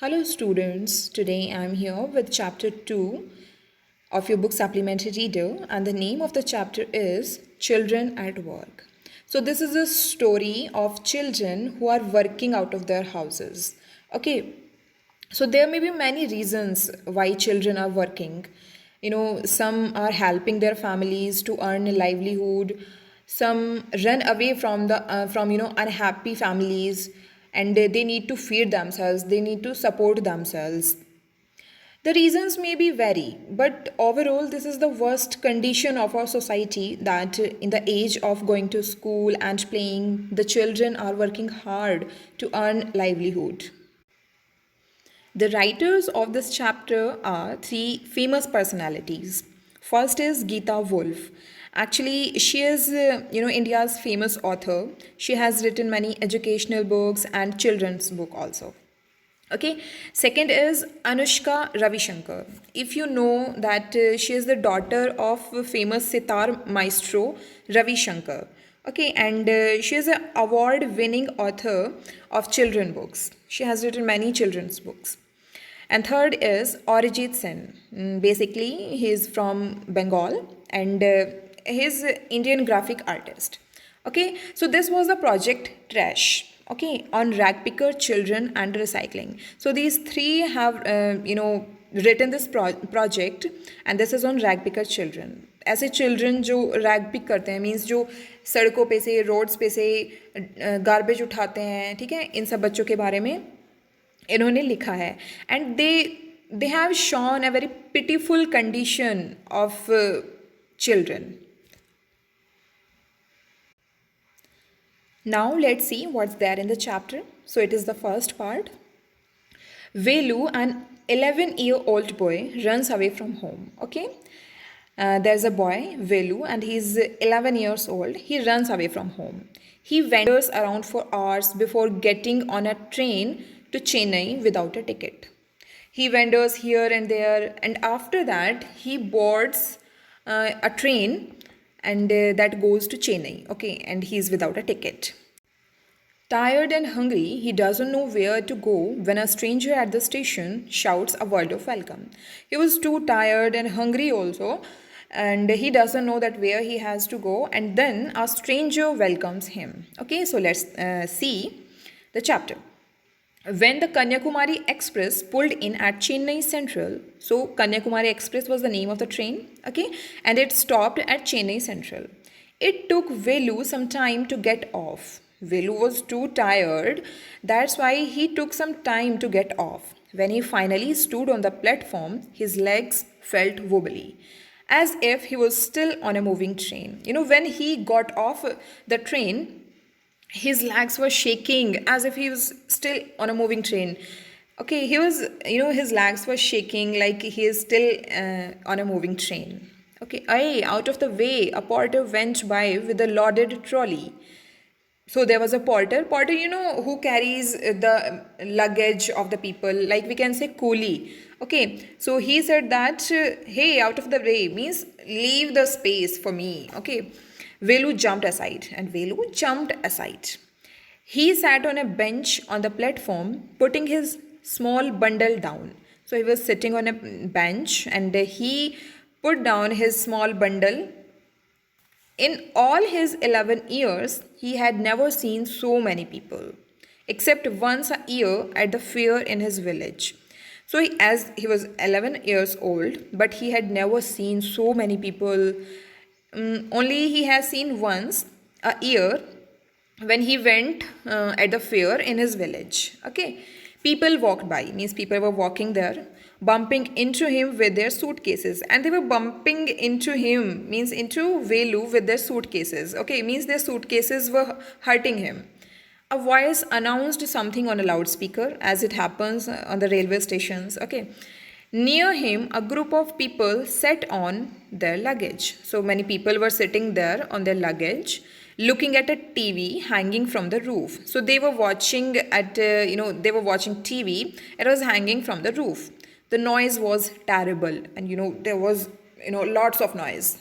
Hello, students. Today I'm here with chapter 2 of your book Supplementary Reader, and the name of the chapter is Children at Work. So, this is a story of children who are working out of their houses. Okay, so there may be many reasons why children are working. Some are helping their families to earn a livelihood. Some run away from the from unhappy families, and they need to feed themselves. They need to support themselves. The reasons may be vary, but overall, this is the worst condition of our society that in the age of going to school and playing, the children are working hard to earn livelihood. The writers of this chapter are three famous personalities. First is Geeta Wolf. Actually, she is, India's famous author. She has written many educational books and children's book also. Okay. Second is Anushka Ravishankar. If you know that she is the daughter of famous sitar maestro Ravi Shankar. Okay, and she is an award-winning author of children books. She has written many children's books. And third is Arijit Sen. Basically, he is from Bengal and he is Indian graphic artist. Okay, so this was the project Trash. Okay, on rag picker, children, and recycling. So these three have, written this project, and this is on rag picker children. ऐसे children जो rag pick करते हैं means जो सड़कों पे से roads पे से गार्बेज उठाते हैं, ठीक है, इन सब बच्चों के बारे में इन्होंने लिखा है. And they have shown a very pitiful condition of children. Now let's see what's there in the chapter. So it is the first part. Velu, an 11-year-old boy, runs away from home. Okay. There's a boy, Velu, and he's 11 years old. He runs away from home. He wanders around for hours before getting on a train to Chennai without a ticket. He wanders here and there, and after that, he boards a train and that goes to Chennai. Okay, and he's without a ticket. Tired and hungry, he doesn't know where to go when a stranger at the station shouts a word of welcome. He was too tired and hungry also, and he doesn't know that where he has to go, and then a stranger welcomes him. Okay, so let's see the chapter. When the Kanyakumari Express pulled in at Chennai Central, so Kanyakumari Express was the name of the train, okay, and it stopped at Chennai Central. It took Velu some time to get off. Velu was too tired, that's why he took some time to get off. When he finally stood on the platform, his legs felt wobbly, as if he was still on a moving train. When he got off the train, his legs were shaking as if he was still on a moving train. Okay, he was, his legs were shaking like he is still on a moving train. Okay, out of the way, a porter went by with a loaded trolley. So there was a porter, who carries the luggage of the people, like we can say coolie. Okay, so he said that, hey, out of the way means leave the space for me. Okay, Velu jumped aside, and Velu jumped aside. He sat on a bench on the platform, putting his small bundle down. So he was sitting on a bench and he put down his small bundle. In all his 11 years, he had never seen so many people, except once a year at the fair in his village. So, as he was 11 years old, but he had never seen so many people. Only he has seen once a year when he went at the fair in his village. Okay, people walked by, means people were walking there, bumping into him with their suitcases, and they were bumping into him, means into Velu with their suitcases. Okay, means their suitcases were hurting him. A voice announced something on a loudspeaker, as it happens on the railway stations. Okay, near him, a group of people sat on their luggage. So many people were sitting there on their luggage, looking at a TV hanging from the roof. So they were watching they were watching TV. It was hanging from the roof. The noise was terrible, and there was lots of noise.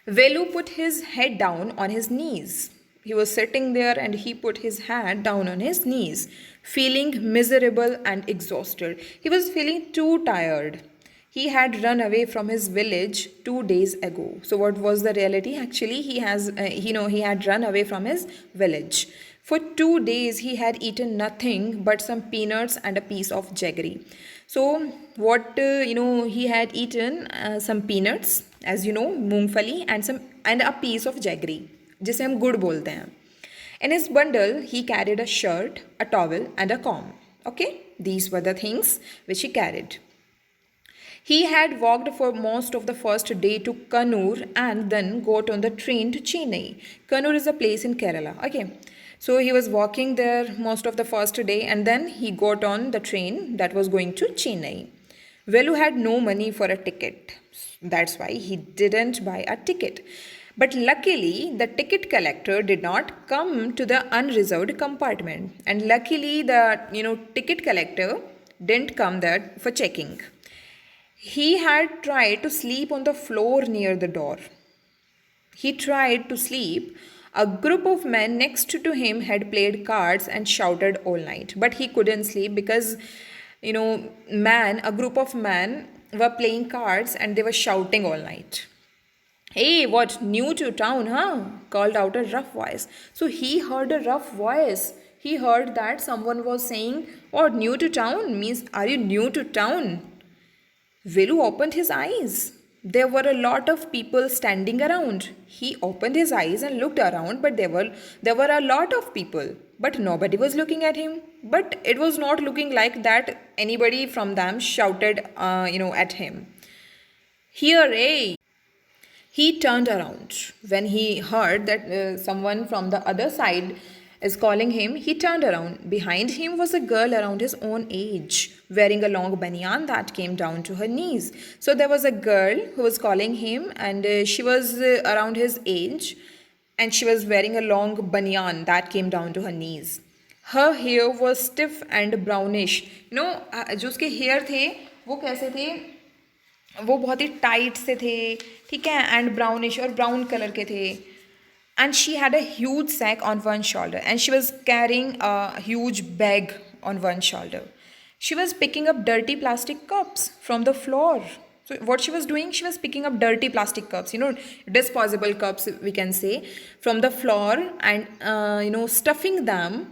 Velu put his head down on his knees. He was sitting there and he put his head down on his knees, feeling miserable and exhausted. He was feeling too tired. He had run away from his village 2 days ago. So what was the reality? Actually, he had run away from his village. For 2 days, he had eaten nothing but some peanuts and a piece of jaggery. So he had eaten some peanuts, as you know, मूंगफली, and a piece of jaggery, जिसे हम गुड़ बोलते हैं. In his bundle, he carried a shirt, a towel, and a comb. Okay, these were the things which he carried. He had walked for most of the first day to Kannur and then got on the train to Chennai. Kannur is a place in Kerala. Okay, so he was walking there most of the first day and then he got on the train that was going to Chennai. Velu had no money for a ticket. That's why he didn't buy a ticket. But luckily, the ticket collector did not come to the unreserved compartment. And luckily, the ticket collector didn't come there for checking. He had tried to sleep on the floor near the door. He tried to sleep. A group of men next to him had played cards and shouted all night. But he couldn't sleep because, a group of men were playing cards and they were shouting all night. Hey, what, new to town, huh? Called out a rough voice. So he heard a rough voice. He heard that someone was saying, what, new to town? Means, are you new to town? Velu opened his eyes. There were a lot of people standing around. He opened his eyes and looked around, but there were a lot of people. But nobody was looking at him. But it was not looking like that anybody from them shouted, at him. Here, hey! He turned around. When he heard that someone from the other side is calling him, he turned around. Behind him was a girl around his own age, wearing a long banyan that came down to her knees. So there was a girl who was calling him, and she was around his age, and she was wearing a long banyan that came down to her knees. Her hair was stiff and brownish. जो उसके hair थे वो कैसे थे, वो बहुत ही tight से थे, ठीक है, एंड ब्राउनिश और ब्राउन कलर के थे. And she had a huge sack on one shoulder and she was carrying a huge bag on one shoulder. She was picking up dirty plastic cups from the floor. So what she was doing, she was picking up dirty plastic cups, disposable cups, we can say, from the floor and, stuffing them.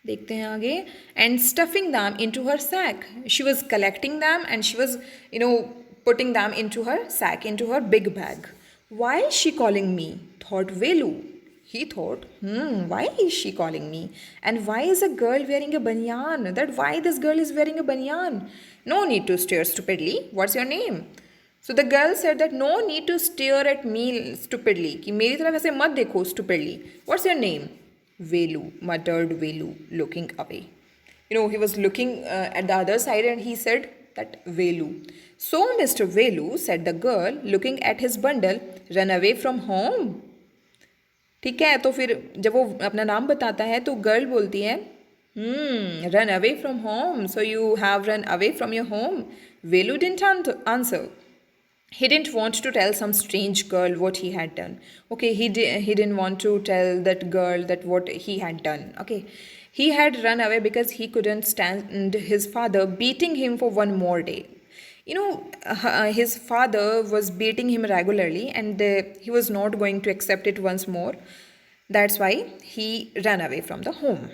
देखते हैं आगे. And stuffing them into her sack. She was collecting them and she was, putting them into her sack, into her big bag. Why is she calling me? Thought Velu. He thought, why is she calling me? And why is a girl wearing a banyan? Why this girl is wearing a banyan? No need to stare stupidly. What's your name? So the girl said that no need to stare at me stupidly. कि मेरी तरफ ऐसे मत देखो stupidly. What's your name? Velu, muttered Velu, looking away. He was looking at the other side and he said that Velu. So, Mr. Velu, said the girl, looking at his bundle, run away from home. ठीक है, तो फिर जब वो अपना नाम बताता है तो गर्ल बोलती है, run away from home. So you have run away from your home. Velu didn't answer. He didn't want to tell some strange girl what he had done. Okay, he didn't want to tell that girl that what he had done. Okay, he had run away because he couldn't stand his father beating him for one more day. His father was beating him regularly and he was not going to accept it once more. That's why he ran away from the home.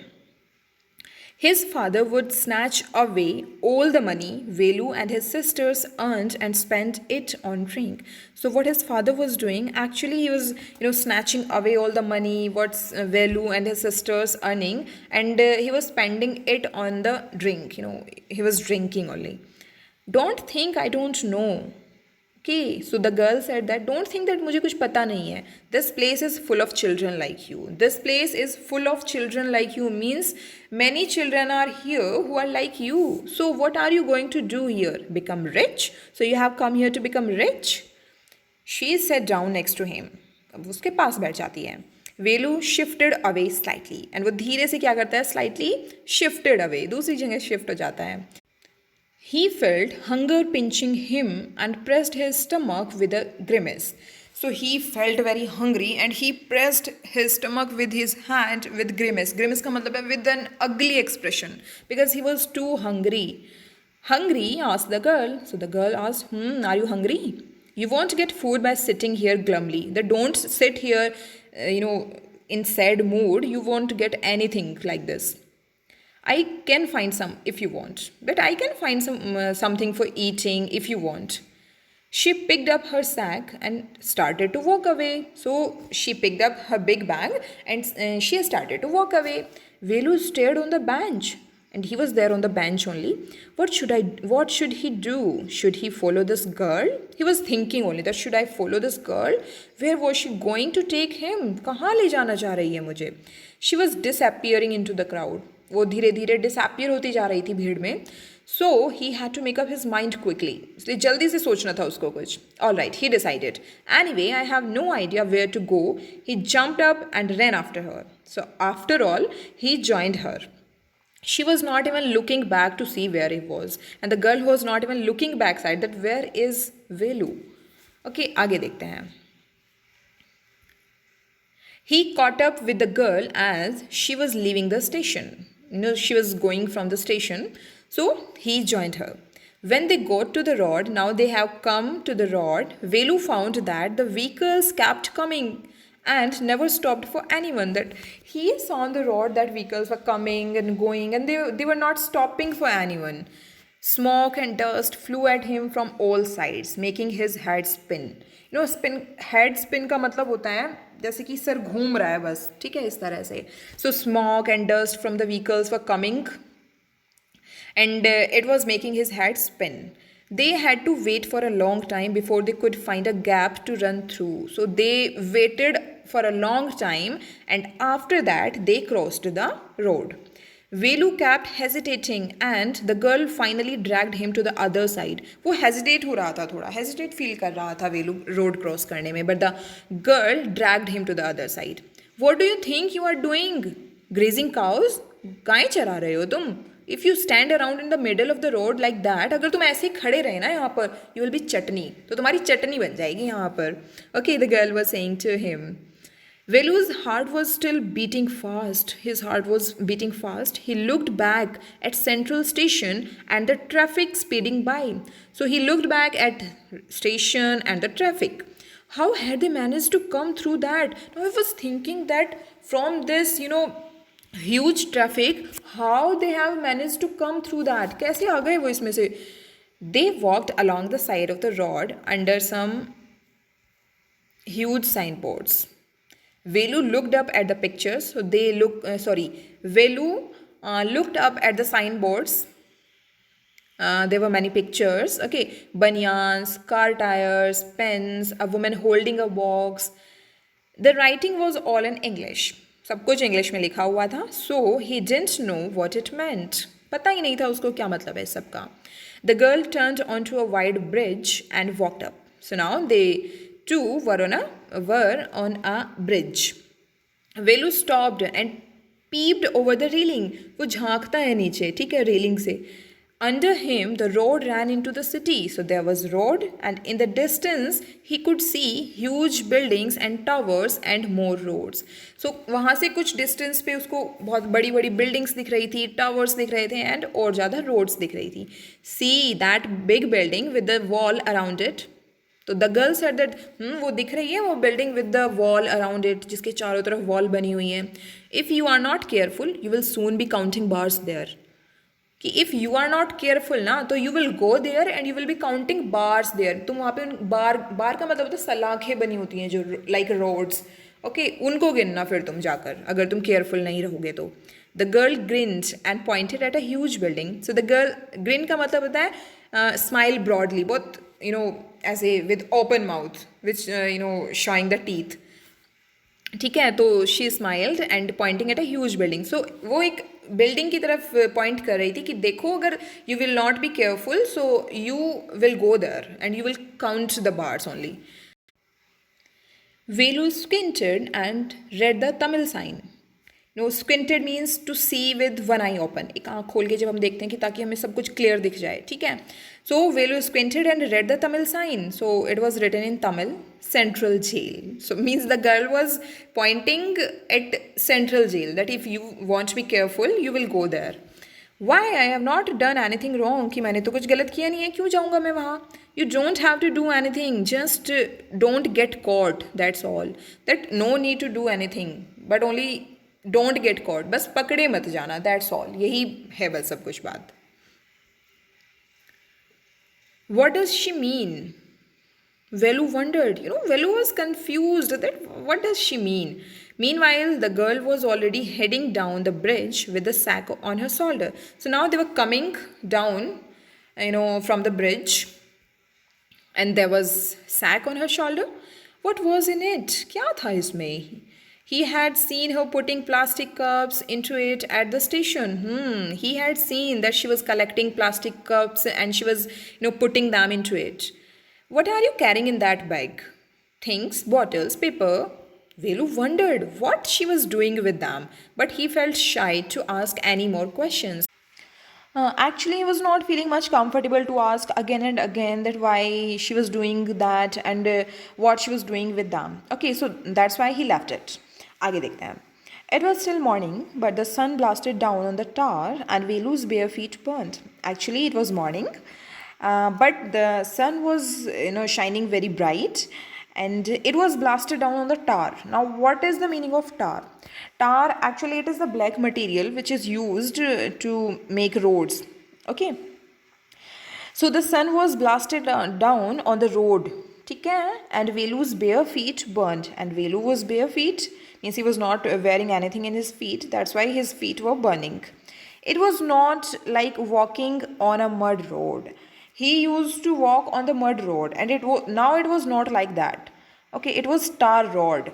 His father would snatch away all the money Velu and his sisters earned and spent it on drink. So what his father was doing, actually he was, snatching away all the money what Velu and his sisters earning, and he was spending it on the drink. He was drinking only. Don't think I don't know. Okay, so the girl said that don't think that मुझे कुछ पता नहीं है. This place is full of children like you. This place is full of children like you means many children are here who are like you. So what are you going to do here? Become rich? So you have come here to become rich? She sat down next to him. अब उसके पास बैठ जाती है. Velu shifted away slightly. And वो धीरे से क्या करता है? Slightly shifted away. दूसरी जगह shift हो जाता है. He felt hunger pinching him and pressed his stomach with a grimace. So he felt very hungry and he pressed his stomach with his hand with grimace. Grimace का मतलब है with an ugly expression because he was too hungry. Hungry? Asked the girl. So the girl asked, are you hungry? You won't get food by sitting here glumly. Don't sit here, in sad mood. You won't get anything like this. I can find some if you want, but I can find something for eating if you want. She picked up her sack and started to walk away. So she picked up her big bag and she started to walk away. Velu stared on the bench and he was there on the bench only. What should he do? Should he follow this girl? He was thinking only that should I follow this girl? Where was she going to take him? कहाँ ले जाना चाह रही है मुझे? She was disappearing into the crowd. वो धीरे धीरे डिसअपियर होती जा रही थी भीड़ में. So he had to make up his mind quickly. इसलिए जल्दी से सोचना था उसको कुछ. All right, he decided. Anyway, I have no idea where to go. He jumped up and ran after her. So after all, he joined her. She was not even looking back to see where he was. And the girl was not even looking backside that where is Velu. Okay, आगे देखते हैं. He caught up with the girl as she was leaving the station. She was going from the station. So he joined her. When they got to the road, now they have come to the road, Velu found that the vehicles kept coming and never stopped for anyone. That he saw on the road that vehicles were coming and going and they were not stopping for anyone. Smoke and dust flew at him from all sides, making his head spin. Head spin का मतलब होता है जैसे कि sir घूम रहा है बस, ठीक है, इस तरह से. So smoke and dust from the vehicles were coming and it was making his head spin. They had to wait for a long time before they could find a gap to run through. So they waited for a long time and after that they crossed the road. Velu kept hesitating and the girl finally dragged him to the other side. वो hesitate हो रहा था थोड़ा, hesitate feel कर रहा था वेलू road cross करने में, but the girl dragged him to the other side. What do you think you are doing? Grazing cows? गाय चरा रहे हो तुम? If you stand around in the middle of the road like that, अगर तुम ऐसे ही खड़े रहे ना यहाँ पर, you will be चटनी, तो तुम्हारी चटनी बन जाएगी यहाँ पर. Okay, the girl was saying to him. Velu's heart was still beating fast. His heart was beating fast. He looked back at Central Station and the traffic speeding by. So he looked back at station and the traffic. How had they managed to come through that? Now I was thinking that from this, huge traffic, how they have managed to come through that? कैसे आ गए वो इसमें से? They walked along the side of the road under some huge signboards. Velu looked up at the pictures. So Velu looked up at the signboards. There were many pictures. Okay, banyans, car tires, pens, a woman holding a box. The writing was all in English. सब कुछ English में लिखा हुआ था. So he didn't know what it meant. पता ही नहीं था उसको क्या मतलब है सबका. The girl turned onto a wide bridge and walked up. So now they two were on a bridge. Velu stopped and peeped over the railing. वो झांकता है नीचे, ठीक है, रेलिंग से. Under him, the road ran into the city. So there was road and in the distance, he could see huge buildings and towers and more roads. So वहाँ से कुछ distance पे उसको बहुत बड़ी बड़ी buildings दिख रही थी, towers दिख रहे थे and और ज़्यादा roads दिख रही थी. See that big building with the wall around it. तो द गर्ल सेड दैट वो दिख रही है वो building with the wall around it, जिसके चारों तरफ वॉल बनी हुई है. If you are not careful you will soon be counting bars there. कि if you are not careful ना तो you will go there and you will be counting bars there. तुम वहाँ पे बार का मतलब होता है सलाखें बनी होती हैं जो लाइक रोड्स. ओके, उनको गिनना फिर तुम जाकर अगर तुम केयरफुल नहीं रहोगे तो. The girl grinned and pointed at a huge building. So the girl grin का मतलब होता है स्माइल ब्रॉडली, बहुत ऐसे with open mouth which showing the teeth. ठीक है, तो she smiled and pointing at a huge building. So वो एक बिल्डिंग की तरफ पॉइंट कर रही थी कि देखो अगर you will not be careful so you will go there and you will count the bars only. Velu squinted and read the Tamil sign. No squinted means to see with one eye open, एक आँख खोल के जब हम देखते हैं कि ताकि हमें सब कुछ क्लियर दिख जाए, ठीक है. So Velu squinted and read the Tamil sign, so it was written in Tamil central jail. So means the girl was pointing at central jail, that if you want to be careful you will go there. Why? I have not done anything wrong, कि मैंने तो कुछ गलत किया नहीं है, क्यों जाऊँगा मैं वहाँ. You don't have to do anything, just don't get caught, that's all. That no need to do anything, but only don't get caught, बस पकड़े मत जाना, that's all. यही है बस सब कुछ बात. What does she mean? Velu wondered, Velu was confused that what does she mean? Meanwhile, the girl was already heading down the bridge with the sack on her shoulder. So now they were coming down, from the bridge, and there was sack on her shoulder. What was in it? Kya tha isme? He had seen her putting plastic cups into it at the station. He had seen that she was collecting plastic cups and she was, putting them into it. What are you carrying in that bag? Things, bottles, paper. Velu wondered what she was doing with them, but he felt shy to ask any more questions. Actually, he was not feeling much comfortable to ask again and again that why she was doing that and what she was doing with them. Okay, so that's why he left it. आगे देखते हैं. It was still morning, but the sun blasted down on the tower and Velu's bare feet burned. Actually, it was morning, but the sun was, shining very bright, and it was blasted down on the tar. Now, what is the meaning of tar? Tar, actually, it is the black material which is used to make roads. Okay. So the sun was blasted down on the road. ठीक है, and Velu's bare feet burned, and Velu was bare feet, means he was not wearing anything in his feet, that's why his feet were burning. It was not like walking on a mud road. He used to walk on the mud road, and now it was not like that. Okay, it was tar road.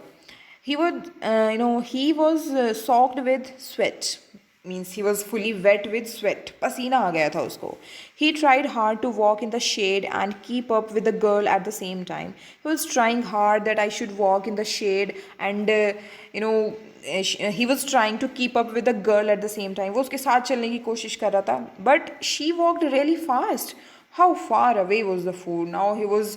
He was soaked with sweat, means he was fully wet with sweat. पसीना आ गया था उसको. He tried hard to walk in the shade and keep up with the girl at the same time. He was trying hard that I should walk in the shade and he was trying to keep up with the girl at the same time. वो उसके साथ चलने की कोशिश कर रहा था. But she walked really fast. How far away was the food? Now he was,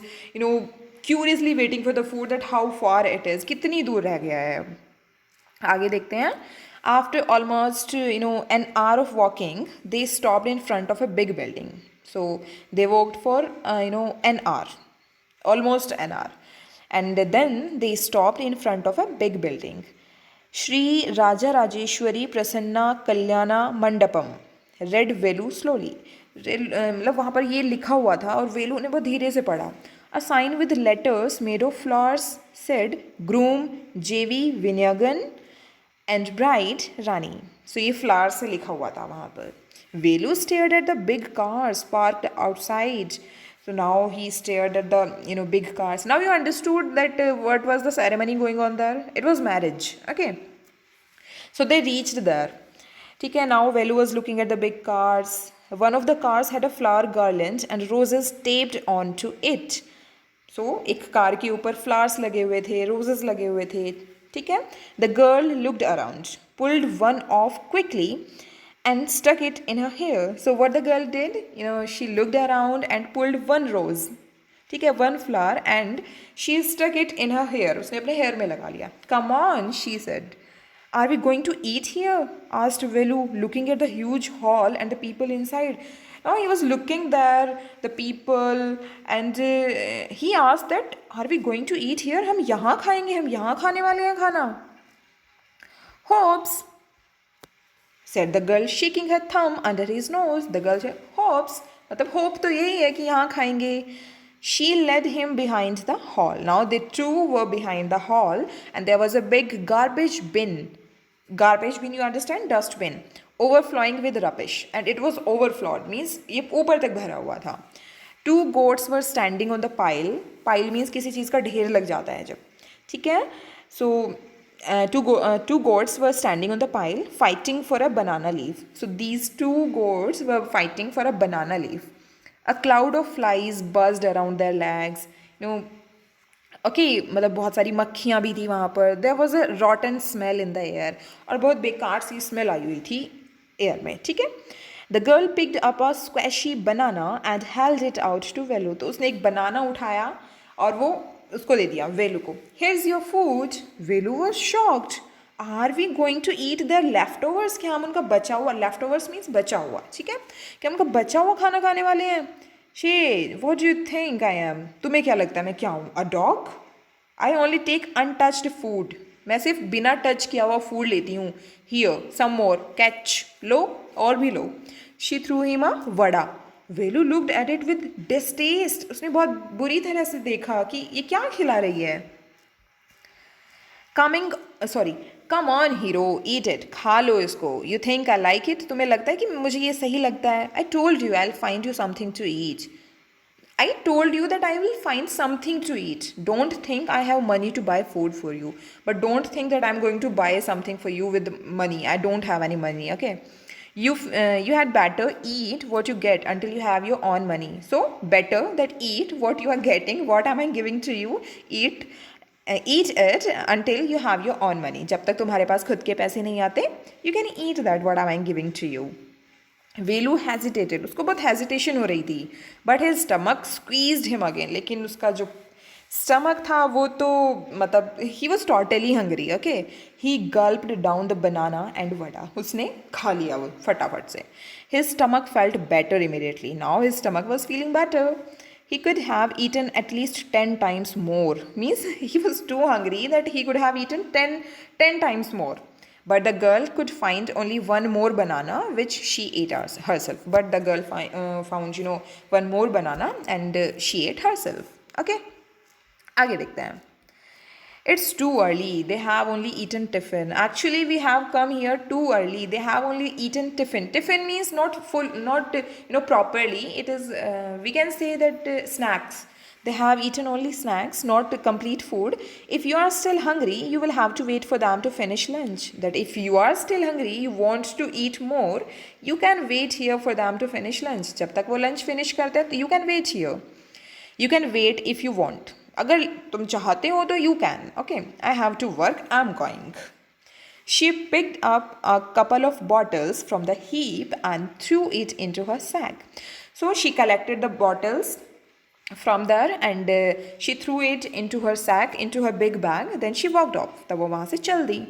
curiously waiting for the food, that how far it is. कितनी दूर रह गया है. आगे देखते हैं. After almost, an hour of walking, they stopped in front of a big building. So they walked for, an hour, almost an hour. And then they stopped in front of a big building. Shri Raja Rajeshwari Prasanna Kalyana Mandapam, read Velu slowly. मतलब वहाँ पर ये लिखा हुआ था और वेलू ने बहुत धीरे से पढ़ा. A sign with letters made of flowers said groom J.V. Vinyagan and bride Rani. So ये flowers से लिखा हुआ था वहाँ पर. Velu stared at the big cars parked outside. So now he stared at the big cars. Now you understood that what was the ceremony going on there? It was marriage. Okay. So they reached there. ठीक है. Now Velu was looking at the big cars. One of the cars had a flower garland and roses taped onto it. So एक car के ऊपर flowers लगे हुए थे, roses लगे हुए थे. ठीक है. The girl looked around, pulled one off quickly and stuck it in her hair. So what the girl did, she looked around and pulled one rose. ठीक है, one flower, and she stuck it in her hair. उसने अपने hair में लगा लिया. Come on, she said. Are we going to eat here? Asked Velu, looking at the huge hall and the people inside. Now he was looking there, the people, and he asked that, are we going to eat here? हम यहाँ खाएंगे, हम यहाँ खाने वाले हैं खाना. Hopes, said the girl, shaking her thumb under his nose. The girl said, hopes, मतलब hope तो यही है कि यहाँ खाएंगे. She led him behind the hall. Now the two were behind the hall, and there was a big garbage bin. Garbage bin, you understand? Dustbin. Overflowing with rubbish, and it was overflowed, means ये ऊपर तक भरा हुआ था. Two goats were standing on the pile. Pile means किसी चीज़ का ढेर लग जाता है जब. ठीक है. So two goats were standing on the pile, fighting for a banana leaf. So these two goats were fighting for a banana leaf. A cloud of flies buzzed around their legs. Okay मतलब बहुत सारी मक्खियाँ भी थी वहाँ पर, there was a rotten smell in the air, और बहुत बेकार सी स्मेल आई हुई थी एयर में, ठीक है। The girl picked up a squashy banana and held it out to Velu, तो उसने एक बनाना उठाया और वो उसको दे दिया वेलू को। Here is your food, Velu was shocked, are we going to eat their leftovers, क्या हम उनका बचा हुआ, लेफ्ट ओवर्स मीन्स बचा हुआ, ठीक है, क्या हम उनका बचा हुआ खाना खाने वाले हैं। She what do you think I am, तुम्हें क्या लगता है मैं क्या हूँ, a dog, I only take untouched food, मैं सिर्फ बिना टच किया हुआ फूड लेती हूँ। हियर सम मोर कैच, लो और भी लो। She threw him a vada, Velu looked at it with distaste, उसने बहुत बुरी तरह से देखा कि ये क्या खिला रही है। Coming sorry come on hero eat it, खा लो इसको, you think I like it, तुम्हें लगता है कि मुझे ये सही लगता है। I told you I will find you something to eat, I told you that I will find something to eat. Don't think I have money to buy food for you. But don't think that I'm going to buy something for you with money. I don't have any money, okay? You had better eat what you get until you have your own money. So, better that eat what you are getting. What am I giving to you? Eat it until you have your own money. जब तक तुम्हारे पास खुद के पैसे नहीं आते, you can eat that what am I giving to you. Velu hesitated, उसको बहुत हेजिटेशन हो रही थी, but his stomach squeezed him again, लेकिन उसका जो स्टमक था वो तो मतलब ही was totally hungry, okay. He gulped down the banana and vada, उसने खा लिया वो फटाफट से। His stomach felt better immediately, now his stomach was feeling better. He could have eaten at least 10 times more. Means he was too hungry that he could have eaten 10 times more. But the girl could find only one more banana, which she ate herself. But the girl found, one more banana and she ate herself. Okay? आगे देखते हैं. It's too early. They have only eaten tiffin. Actually, we have come here too early. They have only eaten tiffin. Tiffin means not full, not properly. It is we can say that snacks. They have eaten only snacks, not complete food. If you are still hungry, you will have to wait for them to finish lunch. That if you are still hungry, you want to eat more, you can wait here for them to finish lunch. जब तक वो lunch finish करते हैं, you can wait here. You can wait if you want. अगर तुम चाहते हो तो you can. Okay, I have to work. I'm going. She picked up a couple of bottles from the heap and threw it into her sack. So she collected the bottles from there and she threw it into her sack, into her big bag. Then she walked off. तब वो वहाँ से चल दी.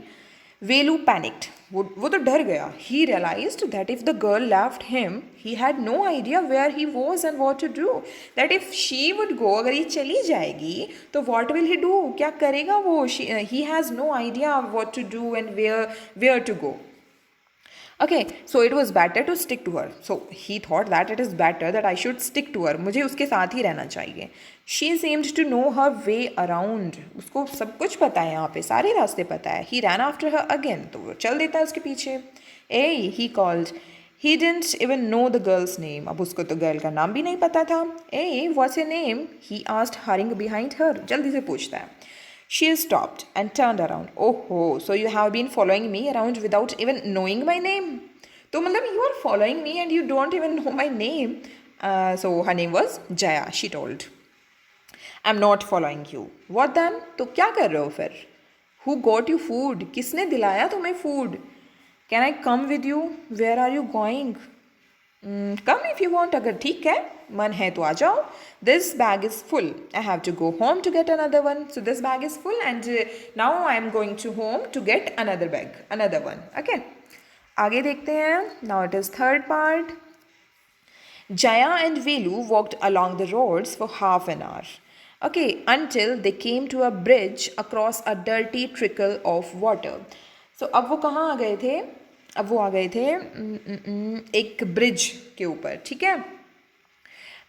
Velu panicked. वो तो डर गया. He realized that if the girl left him, he had no idea where he was and what to do. That if she would go, अगर ये चली जाएगी, तो what will he do? क्या करेगा वो? He has no idea what to do and where to go. Okay, so it was better to stick to her. So he thought that it is better that I should stick to her. मुझे उसके साथ ही रहना चाहिए. She seemed to know her way around. उसको सब कुछ पता है यहाँ पे, सारे रास्ते पता है. He ran after her again. तो वो चल देता है उसके पीछे. Hey, he called. He didn't even know the girl's name. अब उसको तो गर्ल का नाम भी नहीं पता था. Hey, what's your name? He asked, hurrying behind her. जल्दी से पूछता है. She stopped and turned around. Oh, so you have been following me around without even knowing my name? तो मतलब you are following me and you don't even know my name. So her name was Jaya, she told. I'm not following you. What then? तो क्या कर रहे हो फिर? Who got you food? किसने दिलाया तुम्हें food? Can I come with you? Where are you going? Come if you want. अगर ठीक है, मन है तो आ जाओ. This bag is full. I have to go home to get another one. So this bag is full and now I am going to home to get another bag, another one. Okay. आगे देखते हैं. Now it is third part. Jaya and Velu walked along the roads for half an hour. Okay, until they came to a bridge across a dirty trickle of water. So अब वो कहाँ आ गए थे? अब वो आ गए थे एक ब्रिज के ऊपर, ठीक है.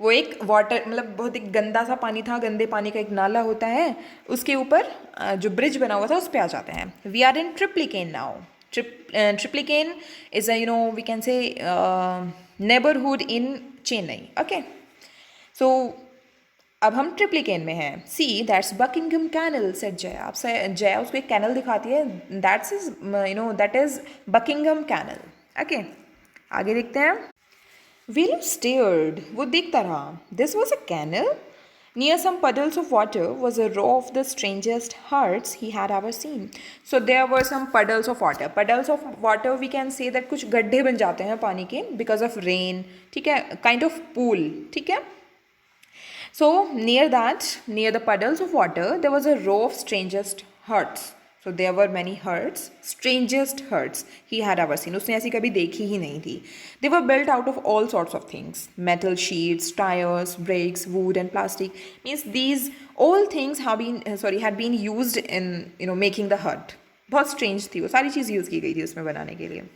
वो एक वाटर मतलब बहुत एक गंदा सा पानी था, गंदे पानी का एक नाला होता है, उसके ऊपर जो ब्रिज बना हुआ था उस पे आ जाते हैं. We are in Triplicane now. Triplicane is we can say neighbourhood in Chennai. Okay, so अब हम ट्रिप्लिकेन में हैं. See that's Buckingham canal said Jaya. अब जया उसको एक कैनल दिखाती है. That is Buckingham canal. Okay, आगे देखते हैं. William stared. वो देखता रहा. This was a canal? Near some puddles of water was a row of the strangest huts he had ever seen. So there were some puddles of water. Puddles of water, we can say that कुछ गड्ढे बन जाते हैं पानी के because of rain. ठीक है, kind of pool. ठीक है. So near that, near the puddles of water, there was a row of strangest huts. So there were many huts, strangest huts he had ever seen. उसने ऐसी कभी देखी ही नहीं थी. They were built out of all sorts of things: metal sheets, tires, bricks, wood, and plastic. Means these all things had been used in making the hut. बहुत strange थी वो, सारी चीज़ यूज़ की गई थी उसमें बनाने के लिए.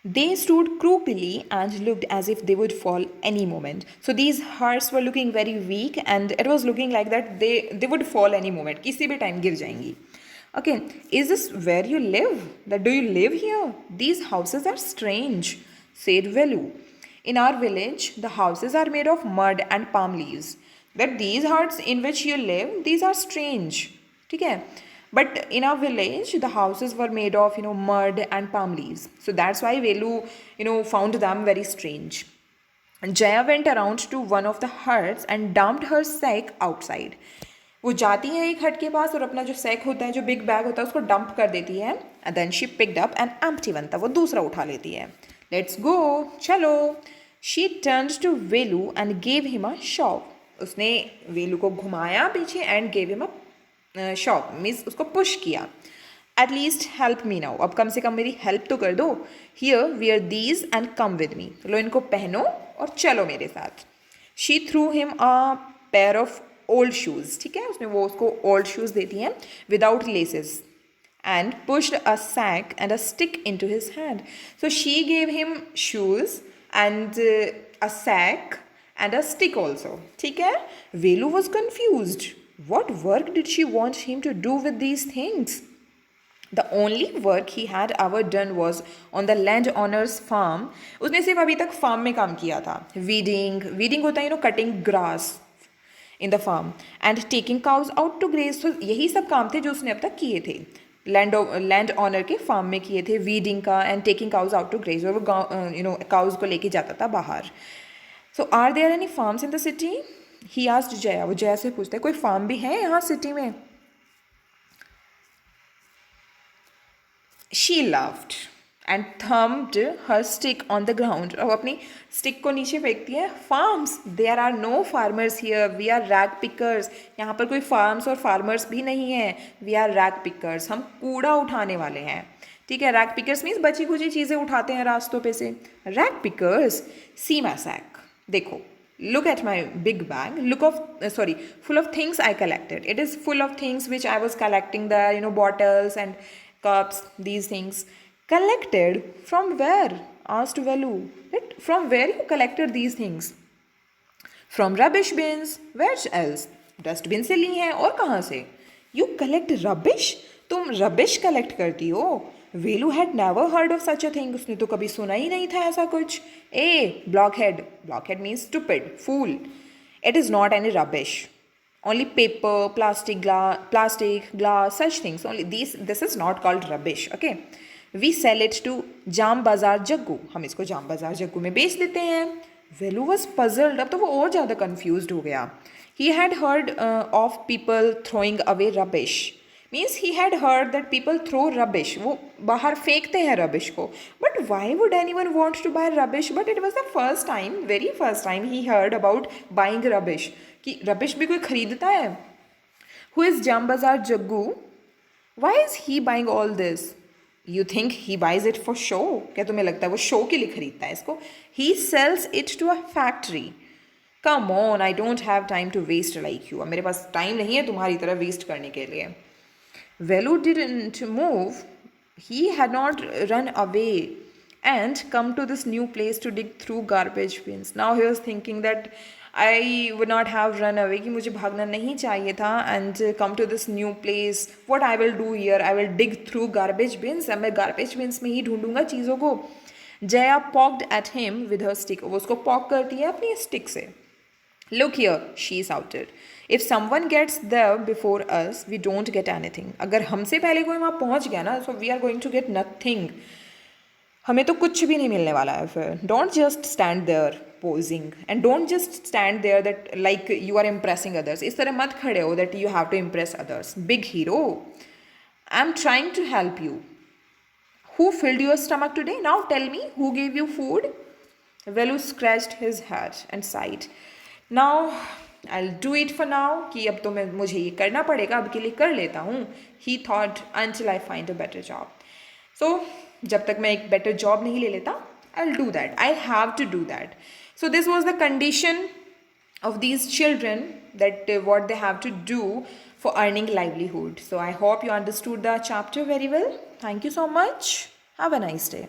They stood crookily and looked as if they would fall any moment. So these huts were looking very weak and it was looking like that they would fall any moment. किसी भी time गिर जाएंगी. Okay, is this where you live? That do you live here? These houses are strange, said Velu. In our village, the houses are made of mud and palm leaves. But these huts in which you live, these are strange. ठीक है? But in our village, the houses were made of, mud and palm leaves. So that's why Velu, found them very strange. And Jaya went around to one of the huts and dumped her sack outside. वो जाती है एक हट के पास और अपना जो sac होता है, जो बिग बैग होता है, उसको डंप कर देती है. And then she picked up an empty one, तब वो दूसरा उठा लेती है. लेट्स गो, चलो. She turned to Velu and gave him a shock. उसने वेलू को घुमाया पीछे and gave him a shock, means उसको पुश किया. At least help me now, अब कम से कम मेरी हेल्प तो कर दो. Here wear these and come with me, लो इनको पहनो और चलो मेरे साथ. She threw him a pair of old shoes. ठीक है, उसने वो उसको ओल्ड शूज़ देती हैं without laces. And pushed a sack and a stick into his hand. So she gave him shoes and a sack and a stick also. ठीक है, Velu was confused. What work did she want him to do with these things? The only work he had ever done was on the landowner's farm. उसने सिर्फ अभी तक farm में काम किया था. Weeding होता है cutting grass in the farm and taking cows out to graze. So यही सब काम थे जो उसने अब तक किए थे. लैंड ऑनर के फार्म में किए थे वीडिंग का and taking cows out to graze. और वो गाँव काउज को लेके जाता था बाहर. So are there any farms in the city? He asked Jaya. वो जया से पूछते हैं कोई फार्म भी है यहाँ सिटी में? She laughed and thumped her stick on the ground. अब अपनी स्टिक को नीचे फेंकती है. Farms, there are no farmers here, we are rag pickers. यहाँ पर कोई फार्म्स और फार्मर्स भी नहीं है. वी आर रैग पिकर्स, हम कूड़ा उठाने वाले हैं. ठीक है, रैग पिकर्स मीन्स बची खुची चीज़ें उठाते हैं रास्तों पे से. रैग पिकर्स, सी माई सैक, देखो. Look at my big bag. Full of things I collected. It is full of things which I was collecting there, bottles and cups, these things. Collected from where? Asked Velu. From where you collected these things? From rubbish bins. Where else? Dustbin से ली हैं. और कहाँ से? You collect rubbish? तुम rubbish collect करती हो? Velu had never heard of such a thing. उसने तो कभी सुना ही नहीं था ऐसा कुछ. Blockhead. Blockhead means stupid, fool. It is not any rubbish. Only paper, plastic, glass, such things only. This is not called rubbish. Okay, we sell it to Jam Bazaar Jaggu. हम इसको जाम बाजार जग्गू में बेच देते हैं. Velu was puzzled. अब तो वो और ज़्यादा कन्फ्यूज हो गया. He had heard of people throwing away rubbish. Means he had heard that people throw rubbish. वो बाहर फेंकते हैं रबिश को. But why would anyone want to buy rubbish? But it was the first time, very first time he heard about buying rubbish, कि rubbish भी कोई खरीदता है. Who is Jam Bazaar Jaggu? Why is he buying all this? You think he buys it for show? क्या तुम्हें लगता है वो शो के लिए खरीदता है इसको? He sells it to a factory. Come on, I don't have time to waste like you. अब मेरे पास टाइम नहीं है तुम्हारी तरह वेस्ट करने के लिए. Velu didn't move. He had not run away and come to this new place to dig through garbage bins. Now he was thinking that I would not have run away, कि मुझे भागना नहीं चाहिए था, and come to this new place. What I will do here? I will dig through garbage bins. अब मैं garbage bins में ही ढूंढूंगा चीज़ों को. Jaya poked at him with her stick. वो उसको poke करती है अपनी stick से. Look here, she shouted. If someone gets there before us, we don't get anything. अगर हमसे पहले कोई वहाँ पहुँच गया ना, so we are going to get nothing. हमें तो कुछ भी नहीं मिलने वाला है फिर. Don't just stand there posing and don't just stand there that like you are impressing others. इस तरह मत खड़े हो that you have to impress others. Big hero, I'm trying to help you. Who filled your stomach today? Now tell me, who gave you food? Velu scratched his head and sighed. Now I'll do it for now. कि अब तो मुझे ये करना पड़ेगा, अब के लिए कर लेता हूँ. He thought until I find a better job. So जब तक मैं एक better job नहीं ले लेता, I'll do that. I have to do that. So this was the condition of these children, that what they have to do for earning livelihood. So I hope you understood the chapter very well. Thank you so much. Have a nice day.